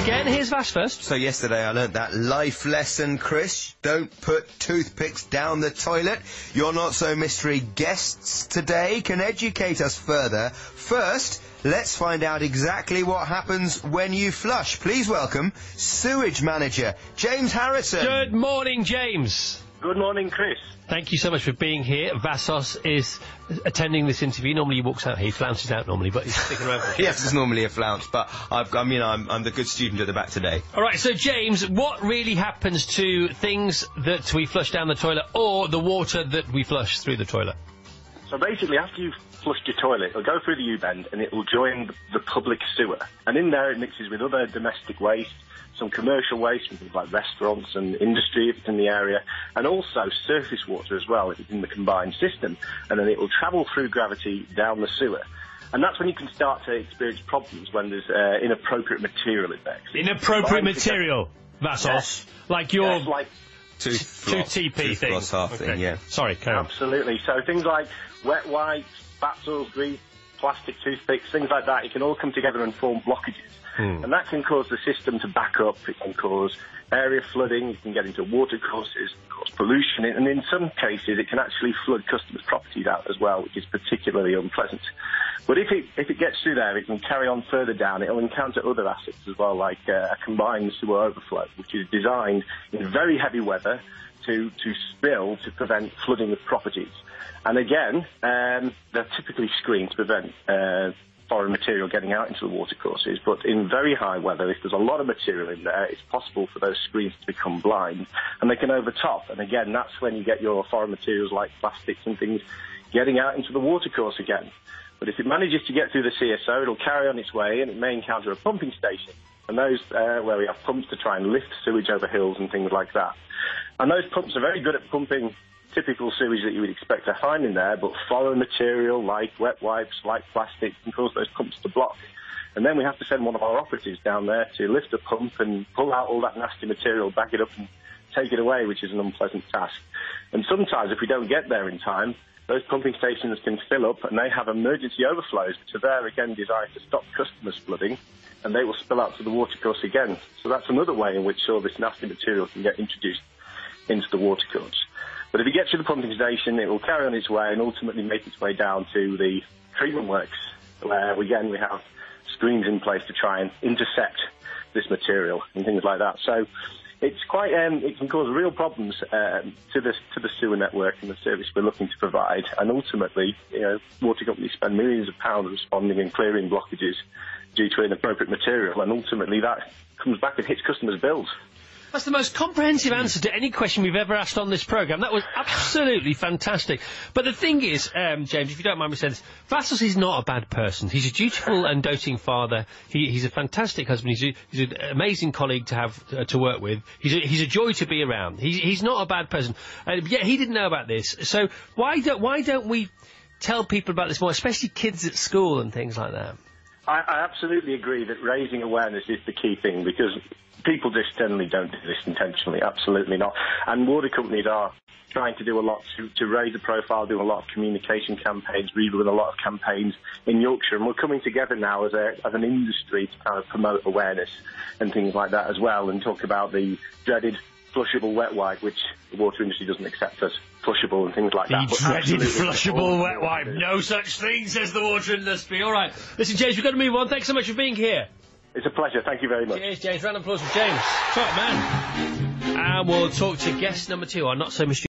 again. Here's Vass first. So yesterday I learnt that life lesson, Chris. Don't put toothpicks down the toilet. Your not-so-mystery guests today can educate us further. First, let's find out exactly what happens when you flush. Please welcome Sewage Manager James Harrison. Good morning, James. Good morning, Chris. Thank you so much for being here. Vassos is attending this interview. Normally he walks out here. He flounces out normally, but he's sticking around. Yes, it's normally a flounce, but I'm the good student at the back today. All right, so James, what really happens to things that we flush down the toilet or the water that we flush through the toilet? So basically, after you've flushed your toilet, it'll go through the U-bend and it will join the public sewer. And in there it mixes with other domestic waste, some commercial waste from things like restaurants and industry if it's in the area, and also surface water as well if it's in the combined system. And then it will travel through gravity down the sewer. And that's when you can start to experience problems when there's inappropriate material in there. Inappropriate material, Vassos? Like your... Yes, like tooth TP thing. Thing, yeah. Sorry, carry on. Absolutely. So things like wet wipes, spatulas, grease, plastic toothpicks, things like that, it can all come together and form blockages. And that can cause the system to back up, it can cause area flooding, it can get into water courses, cause pollution, and in some cases it can actually flood customers' properties out as well, which is particularly unpleasant. But if it gets through there, it can carry on further down. It'll encounter other assets as well, like a combined sewer overflow, which is designed in very heavy weather to spill to prevent flooding of properties. And again, they're typically screened to prevent foreign material getting out into the watercourses, but in very high weather, if there's a lot of material in there, it's possible for those screens to become blind, and they can overtop. And again, that's when you get your foreign materials like plastics and things getting out into the watercourse again. But if it manages to get through the CSO, it'll carry on its way, and it may encounter a pumping station, and those where we have pumps to try and lift sewage over hills and things like that. And those pumps are very good at pumping typical sewage that you would expect to find in there, but foreign material like wet wipes, like plastic, can cause those pumps to block. And then we have to send one of our operatives down there to lift the pump and pull out all that nasty material, back it up and take it away, which is an unpleasant task. And sometimes if we don't get there in time, those pumping stations can fill up and they have emergency overflows, which are there again designed to stop customers flooding, and they will spill out to the watercourse again. So that's another way in which all this nasty material can get introduced into the watercourse. But if it gets to the pumping station, it will carry on its way and ultimately make its way down to the treatment works, where again we have screens in place to try and intercept this material and things like that. So it's quite it can cause real problems to the sewer network and the service we're looking to provide. And ultimately, water companies spend millions of pounds responding and clearing blockages due to inappropriate material, and ultimately that comes back and hits customers' bills. That's the most comprehensive answer to any question we've ever asked on this programme. That was absolutely fantastic. But the thing is, James, if you don't mind me saying this, Vassos is not a bad person. He's a dutiful and doting father. He's a fantastic husband. He's an amazing colleague to have to work with. He's a joy to be around. He's not a bad person. Yet he didn't know about this. So why don't we tell people about this more, especially kids at school and things like that? I absolutely agree that raising awareness is the key thing, because people just generally don't do this intentionally, absolutely not. And water companies are trying to do a lot to raise the profile, do a lot of communication campaigns, redoing a lot of campaigns in Yorkshire, and we're coming together now as an industry to kind of promote awareness and things like that as well, and talk about the dreaded flushable wet wipe, which the water industry doesn't accept as flushable and things like that. The dreaded flushable wet wipe. No such thing, says the water industry. All right. Listen, James, we've got to move on. Thanks so much for being here. It's a pleasure. Thank you very much. Cheers, James. Round of applause for James. Top man. And we'll talk to guest number 2, our not so mysterious